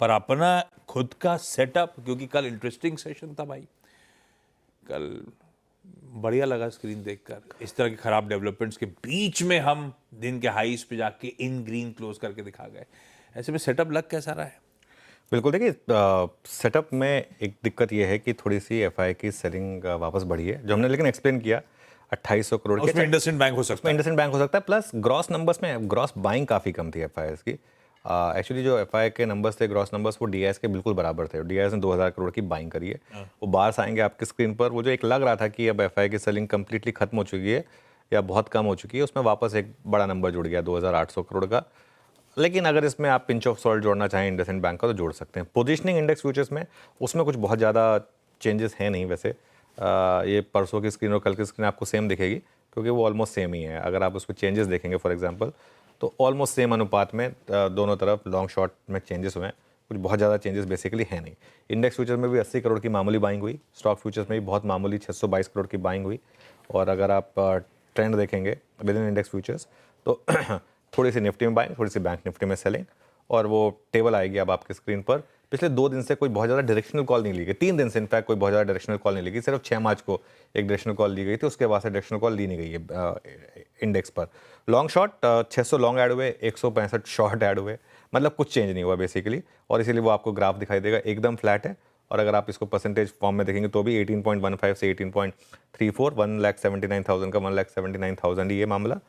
पर अपना खुद का सेटअप, क्योंकि कल इंटरेस्टिंग सेशन था भाई, कल बढ़िया लगा स्क्रीन देखकर। इस तरह के खराब डेवलपमेंट्स के बीच में हम दिन के हाईस पे जाके इन ग्रीन क्लोज करके दिखा गए। ऐसे में सेटअप लग कैसा रहा है? बिल्कुल, देखिए सेटअप में एक दिक्कत ये है कि थोड़ी सी एफआई की सेलिंग वापस बढ़ी है, जो हमने लेकिन एक्सप्लेन किया 2800 करोड़ के। उसमें इंडसइंड बैंक हो सकता उसमें है। इंडसइंड बैंक हो सकता है, प्लस ग्रॉस नंबर्स में ग्रॉस बाइंग काफ़ी कम थी एफआई की। एक्चुअली जो एफआई के नंबर्स थे, ग्रॉस नंबर्स, वो डीआईएस के बिल्कुल बराबर थे। डीआईएस ने 2000 करोड़ की बाइंग करी है। वो बार्स आएंगे आपकी स्क्रीन पर। वो जो एक लग रहा था कि अब एफआई की सेलिंग कंप्लीटली खत्म हो चुकी है या बहुत कम हो चुकी है, उसमें वापस एक बड़ा नंबर जुड़ गया 2800 करोड़ का। लेकिन अगर इसमें आप पिंच ऑफ सॉल्ट जोड़ना चाहें इंडसइंड बैंक का तो जोड़ सकते हैं। पोजीशनिंग इंडेक्स फ्यूचर्स में उसमें कुछ बहुत ज़्यादा चेंजेस हैं नहीं वैसे। ये परसों की स्क्रीन और कल की स्क्रीन आपको सेम दिखेगी, क्योंकि वो ऑलमोस्ट सेम ही है। अगर आप उसमें चेंजेस देखेंगे फॉर एग्जांपल, तो ऑलमोस्ट सेम अनुपात में दोनों तरफ लॉन्ग शॉर्ट में चेंजेस हुए हैं। कुछ बहुत ज़्यादा चेंजेस बेसिकली है नहीं। इंडेक्स फ्यूचर में भी 80 करोड़ की मामूली बाइंग हुई। स्टॉक फ्यूचर्स में भी बहुत मामूली 622 करोड़ की बाइंग हुई। और अगर आप ट्रेंड देखेंगे विद इन इंडेक्स फ्यूचर्स, तो थोड़ी सी निफ्टी में बाइंग, थोड़ी सी बैंक निफ्टी में सेलिंग। और वो टेबल आएगी अब आपकी स्क्रीन पर। पिछले 2 दिन से कोई बहुत ज़्यादा डायरेक्शनल कॉल नहीं ली गई, 3 दिन से इनफैक्ट कोई बहुत ज़्यादा डायरेक्शनल कॉल नहीं ली गई। सिर्फ 6 मार्च को एक डायरेक्शनल कॉल ली गई थी, उसके बाद से डायरेक्शनल कॉल ली नहीं गई है इंडेक्स पर। लॉन्ग शॉर्ट 600 लॉन्ग ऐड हुए, 165 शॉर्ट ऐड हुए, मतलब कुछ चेंज नहीं हुआ बेसिकली। और इसीलिए वो आपको ग्राफ दिखाई देगा एकदम फ्लैट है। और अगर आप इसको परसेंटेज फॉर्म में देखेंगे तो भी 18.15 से 18.34, 1,79,000 का 1,79,000 ये मामला।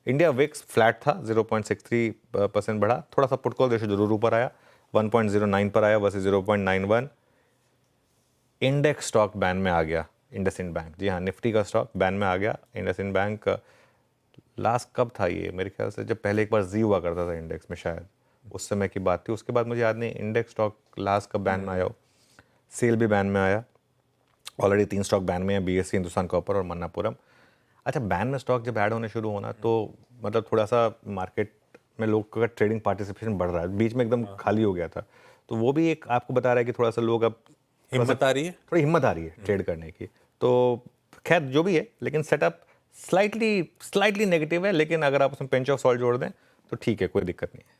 इंडिया विक्स फ्लैट था, 0.63% बढ़ा। थोड़ा सा पुट कॉल रेशो जरूर ऊपर आया, 1.09 पर आया वर्सेस 0.91। इंडेक्स स्टॉक बैन में आ गया इंडसइंड बैंक। जी हाँ, निफ्टी का स्टॉक बैन में आ गया। इंडसइंड बैंक लास्ट कब था ये? मेरे ख्याल से जब पहले एक बार जी हुआ करता था इंडेक्स में, शायद उस समय की बात थी। उसके बाद मुझे याद नहीं इंडेक्स स्टॉक लास्ट कब बैन में आया हो। सेल भी बैन में आया। ऑलरेडी 3 स्टॉक बैन में है, बीएससी, हिंदुस्तान कॉपर और मन्नापुरम। अच्छा, बैन में स्टॉक जब ऐड होने शुरू होना तो मतलब थोड़ा सा मार्केट में लोग का ट्रेडिंग पार्टिसिपेशन बढ़ रहा है। बीच में एकदम खाली हो गया था, तो वो भी एक आपको बता रहा है कि थोड़ा सा लोग अब हिम्मत आ रही है, थोड़ी हिम्मत आ रही है ट्रेड करने की। तो खैर जो भी है, लेकिन सेटअप स्लाइटली नेगेटिव है। लेकिन अगर आप उसमें पिंच ऑफ सॉल्ट जोड़ दें तो ठीक है, कोई दिक्कत नहीं है।